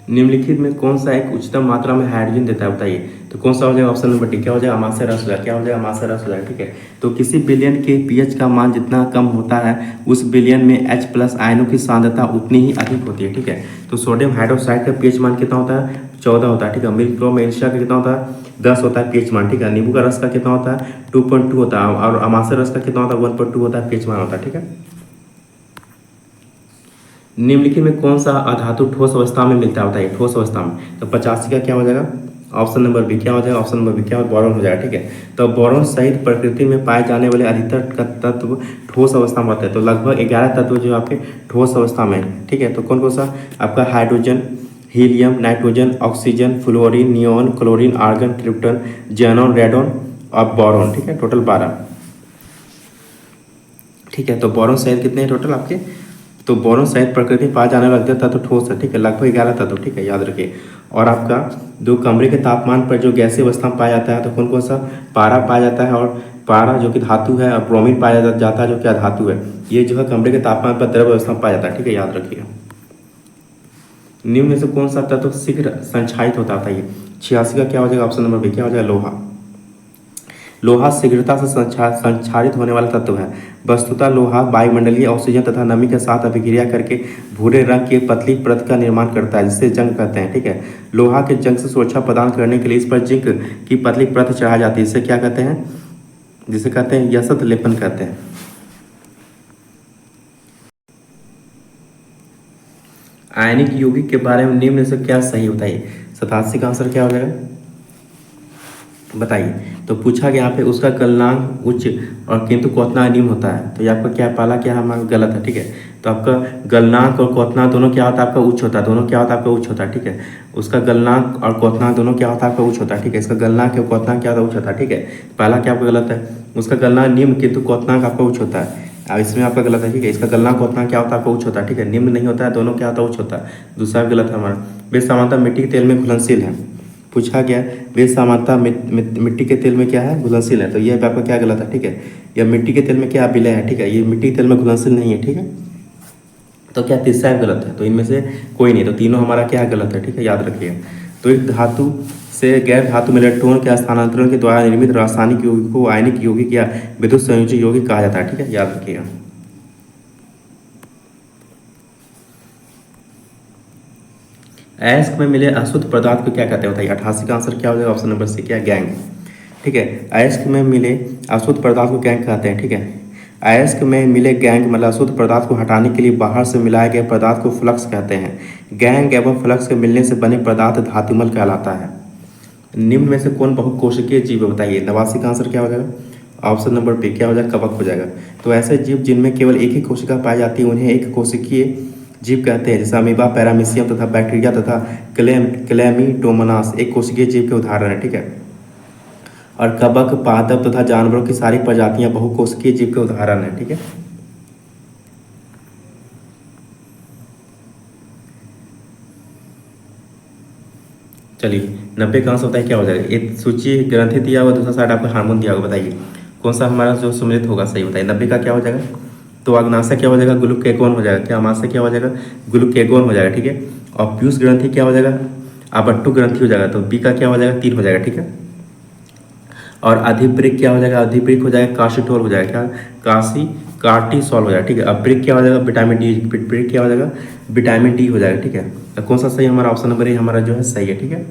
निम्नलिखित में कौन सा एक उच्चतम मात्रा में हाइड्रोजन देता है, बताइए। तो कौन सा हो जाएगा, ऑप्शन नंबर डी, क्या हो जाएगा, अमाशय रस हो जाएगा। क्या हो जाएगा, अमाशय रस हो जाएगा। ठीक है, तो किसी विलयन के पीएच का मान जितना कम होता है उस विलयन में H+ आयनों की सांद्रता उतनी ही अधिक होती है। ठीक है, तो सोडियम हाइड्रोक्साइड का पीएच मान कितना होता है, 14 होता है। ठीक है, मिल्क फ्लो में एलिशा का कितना होता है, 10 होता है पीएच मान। ठीक है, नींबू का रस का कितना होता है, 2.2 होता है, और अमाशय रस का कितना होता है, 1.2 होता है पीएच मान होता है। ठीक है, निम्नलिखित में कौन सा अधातु ठोस अवस्था में मिलता होता है, ठोस अवस्था में। तो 85 का क्या हो जाएगा, ऑप्शन नंबर बी, क्या हो जाएगा, ऑप्शन नंबर बी, क्या बोरॉन हो जाएगा। ठीक है, तो बोरॉन सहित प्रकृति में पाए जाने वाले अधिकतर तत्व ठोस अवस्था में होते हैं। तो लगभग 11 तत्व जो आपके ठोस अवस्था में है। ठीक है, तो कौन कौन सा आपका, hydrogen, helium, nitrogen, oxygen, fluorine, neon, chlorine, argon, krypton, xenon, radon और बोरॉन। ठीक है, टोटल 12। ठीक है, तो बोरॉन सहित कितने हैं टोटल आपके, तो बोरॉन सहित प्रकृति में पाए जाने वाले तत्व ठोस है। ठीक है, लगभग 11 तत्व। ठीक है, याद रखिए। और आपका जो कमरे के तापमान पर जो गैसीय अवस्था में पाया जाता है, तो कौन कौन सा, पारा पाया जाता है, और पारा जो कि धातु है, और ब्रोमीन पाया जाता है जो क्या धातु है। ये जो है कमरे के तापमान पर द्रव अवस्था में पाया जाता है। ठीक है, याद रखिए। निम्न में से कौन सा तत्व शीघ्र संक्षारित होता है, ये 86 का क्या हो जाएगा, ऑप्शन नंबर बी, क्या हो जाएगा, लोहा। लोहा शीघ्रता से संक्षारित होने वाला तत्व है। वस्तुतः लोहा वायुमंडलीय ऑक्सीजन तथा नमी के साथ अभिक्रिया करके भूरे रंग की एक पतली परत का निर्माण करता है, जिसे जंग कहते हैं। ठीक है, लोहा के जंग से सुरक्षा प्रदान करने के लिए इस पर जिंक की पतली परत चढ़ाई जाती है, जिसे क्या कहते हैं, जिसे कहते हैं यशत लेपन कहते हैं। आयनिक यौगिक के बारे में निम्न से क्या सही होता है। 87 का आंसर क्या हो जाएगा, बताइए। तो पूछा गया यहाँ पे उसका गलनांक उच्च और किंतु क्वथनांक निम्न होता है, तो ये आपका क्या पहला क्या हमारा गलत है। ठीक है, तो आपका गलनांक और क्वथनांक दोनों क्या होता है, आपका उच्च होता है, दोनों क्या होता है, आपका उच्च होता है। ठीक है, उसका गलनांक और क्वथनांक दोनों क्या होता है, आपका उच्च होता है। ठीक है, इसका गलनांक और क्वथनांक क्या होता है, उच्च होता है। ठीक है, पहला क्या आपका गलत है, उसका गलनांक निम्न किंतु क्वथनांक आपका उच्च होता है, अब इसमें आपका गलत है। ठीक है, इसका गलनांक क्वथनांक क्या होता है, आपका उच्च होता है। ठीक है, निम्न नहीं होता है, दोनों क्या होता है, उच्च होता है। दूसरा भी गलत है हमारा। बेसामान्यता मिट्टी के तेल में घुलनशील है, पूछा गया बेसामान्यता मिट्टी के तेल में क्या है, घुलनशील है, तो ये आपका क्या गलत है। ठीक है, या मिट्टी के तेल में क्या विलय है। ठीक है, ये मिट्टी के तेल में घुलनशील नहीं है। ठीक है, तो क्या तीसरा गलत है, तो इनमें से कोई नहीं, तो तीनों हमारा क्या गलत है। ठीक है, याद रखिए। तो एक धातु से गैर धातु में इलेक्ट्रॉन के स्थानांतरण के द्वारा निर्मित रासायनिक यौगिक को आयनिक यौगिक या विद्युत संयोजी यौगिक कहा जाता है। ठीक है, याद रखिएगा। अयस्क में मिले अशुद्ध पदार्थ को क्या कहते हैं, बताइए। 88 का आंसर क्या हो जाएगा, ऑप्शन नंबर सी, क्या, गैंग। ठीक है, अयस्क में मिले अशुद्ध पदार्थ को गैंग कहते हैं। ठीक है, अयस्क में मिले गैंग मतलब अशुद्ध पदार्थ को हटाने के लिए बाहर से मिलाए गए पदार्थ को फ्लक्स कहते हैं। गैंग एवं फ्लक्स के मिलने से बने पदार्थ धातुमल कहलाता है। निम्न में से कौन बहुकोशिकीय जीव है, बताइए। 89 का आंसर क्या हो जाएगा, ऑप्शन नंबर बी, क्या हो जाएगा, कवक हो जाएगा। तो ऐसे जीव जिनमें केवल एक ही कोशिका पाई जाती है उन्हें एक कोशिकीय जीव कहते हैं, जैसे अमीबा, पैरामीशियम तथा बैक्टीरिया तथा क्लेमिडोमोनास एक कोशिकीय जीव के उदाहरण है। ठीक है, और कवक, पादप तथा जानवरों की सारी प्रजातियां बहुकोशिकीय जीव के उदाहरण है। ठीक है, चलिए 90 का आंसर होता है, क्या हो जाएगा, एक सूची ग्रंथि दिया हुआ, दूसरा साइड आपको हार्मोन दिया होगा, बताइए कौन सा हमारा जो सम्मिलित होगा, सही बताइए। 90 का क्या हो जाएगा, तो अग्नाशय क्या हो जाएगा, ग्लूकेगोन हो जाएगा। क्या, अमाशय क्या हो जाएगा, ग्लूकेगोन हो जाएगा। ठीक है, और पीयूष ग्रंथि क्या हो जाएगा, अबट्टू ग्रंथि हो जाएगा, तो बी का क्या हो जाएगा 3 हो जाएगा, ठीक है। और अधिवृक्क क्या हो जाएगा, अधिवृक्क हो जाएगा काशीटोल हो जाएगा, क्या काशी कार्टिसोल हो जाएगा, ठीक है। अपृक्क क्या हो जाएगा विटामिन डी, अपृक्क क्या हो जाएगा विटामिन डी हो जाएगा, ठीक है। तो कौन सा सही हमारा ऑप्शन नंबर ए हमारा जो है सही है, ठीक है।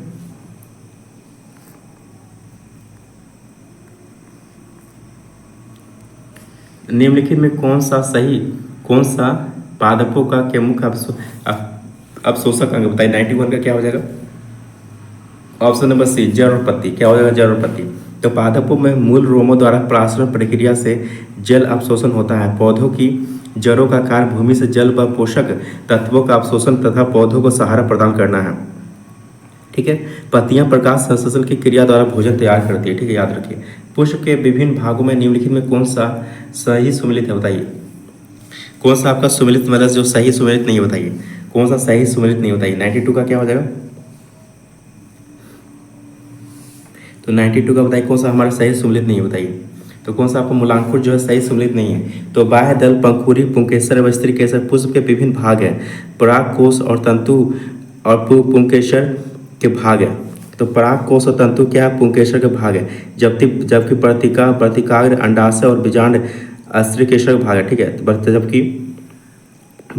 निम्नलिखित में कौन सा पादपों का के मुख्य अवशोषक अंग बताइए। 91 का क्या हो जाएगा ऑप्शन नंबर सी जड़ और पत्ती, क्या हो जाएगा जड़ और पत्ती। तो पादपों में मूल रोमों द्वारा परासरण प्रक्रिया से जल अवशोषण होता है। पौधों की जड़ों का कार्य भूमि से जल व पोषक तत्वों का अवशोषण तथा पौधों को सहारा प्रदान करना है, ठीक है। पत्तियां प्रकाश संश्लेषण की क्रिया द्वारा भोजन तैयार करती है, ठीक है, याद रखिए। पुष्प के विभिन्न भागों में निम्नलिखित में कौन सा सही सुमेलित है बताइए। कौन सा आपका सुमेलित मतलब जो सही सुमेलित नहीं बताइए, कौन सा सही सुमेलित नहीं बताइए। 92 का क्या हो जाएगा, तो 92 का बताइए कौन सा हमारा सही सुमेलित नहीं बताइए। तो कौन सा आपको मूलांकुर जो है सही सुमेलित नहीं है। तो बाह्य दल, पंखुड़ी, पुंकेसर व स्त्री केसर पुष्प के विभिन्न भाग हैं। पराग कोश और तंतु और पुंकेसर के भाग है। तो पराग कोश और तंतु क्या है, पुंकेसर के भाग है। जबकि प्रतिकाग्र, अंडाशय और बीजांड स्त्री केसर का भाग है, ठीक है। जबकि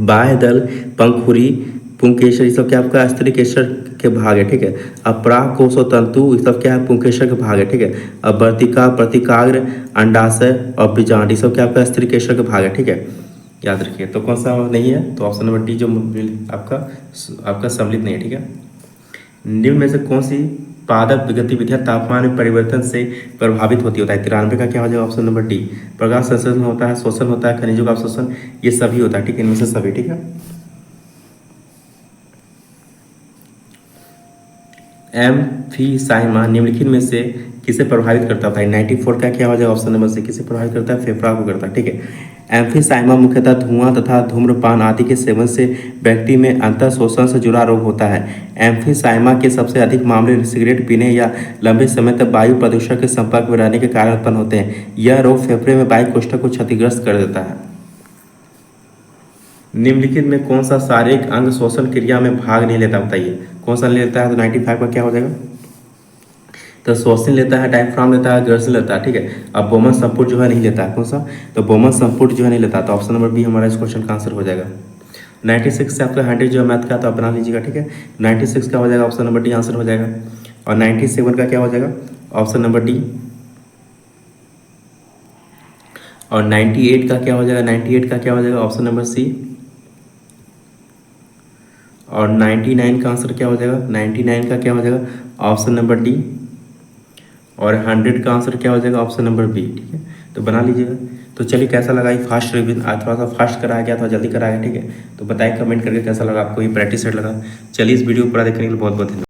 बाह्य दल, पंखुड़ी, पुंकेसर ये सब क्या आपका स्त्री केसर के भाग है, ठीक है। अब पराग कोश और तंतु ये सब क्या है पुंकेसर के भाग है, ठीक है। अब वर्तिका, प्रतिकाग्र, अंडाशय और बीजांड ये सब क्या आपका स्त्री केसर के भाग है, ठीक है, याद रखिए। तो कौन सा नहीं है, तो ऑप्शन नंबर डी जो आपका सम्मिलित नहीं है, ठीक है। निम्न में से कौन सी पादप गतिविधियां तापमान में परिवर्तन से प्रभावित होती होता है। 93 का क्या हो जाएगा ऑप्शन नंबर डी। प्रकाश संश्लेषण होता है, शोषण होता है, खनिजों का अवशोषण, ये सभी होता है, ठीक है, इनमें से सभी, ठीक है। एम्फीसाइमा निम्नलिखित में से किसे प्रभावित करता है। 94 का क्या हो जाएगा ऑप्शन नंबर से, किसे प्रभावित करता है, फेफड़ा को करता है, ठीक है। एम्फीसाइमा मुख्यतः धुआं तथा धूम्रपान आदि के सेवन से व्यक्ति में अंतर शोषण से जुड़ा रोग होता है। एम्फीसाइमा के सबसे अधिक मामले सिगरेट पीने या लंबे समय तक वायु प्रदूषण के संपर्क में रहने के कारण उत्पन्न होते हैं। यह रोग फेफड़े में वायु कोष्ठक को क्षतिग्रस्त कर देता है। निम्नलिखित में कौन सा शारीरिक अंग शोषण क्रिया में भाग नहीं लेता बताइए। कौन सा नहीं लेता है, तो 95 का क्या हो जाएगा, तो शोषण लेता है, डायफ्राम लेता है, गर्सन लेता है, ठीक है। अब बोमन संपुट जो है नहीं लेता है, कौन सा, तो बोमन संपुट जो है नहीं लेता, तो ऑप्शन नंबर बी हमारा इस क्वेश्चन का आंसर हो जाएगा। 96 से आपका 100 जो है मैथ का, तो आप बना लीजिएगा, ठीक है। 96 का हो जाएगा ऑप्शन नंबर डी आंसर हो जाएगा। और 97 का क्या हो जाएगा ऑप्शन नंबर डी। और 98 का क्या हो जाएगा, 98 का क्या हो जाएगा ऑप्शन नंबर सी। और 99 का आंसर क्या हो जाएगा, 99 का क्या हो जाएगा ऑप्शन नंबर डी। और 100 का आंसर क्या हो जाएगा ऑप्शन नंबर बी, ठीक है। तो बना लीजिएगा। तो चलिए कैसा लगा ये फास्ट रिवीजन, आज थोड़ा सा फास्ट कराया गया, थोड़ा जल्दी कराया गया, ठीक है। तो बताइए कमेंट करके कैसा लगा आपको, ये प्रैक्टिस सेट लगा। चलिए इस वीडियो को पूरा देखने के लिए बहुत बहुत धन्यवाद।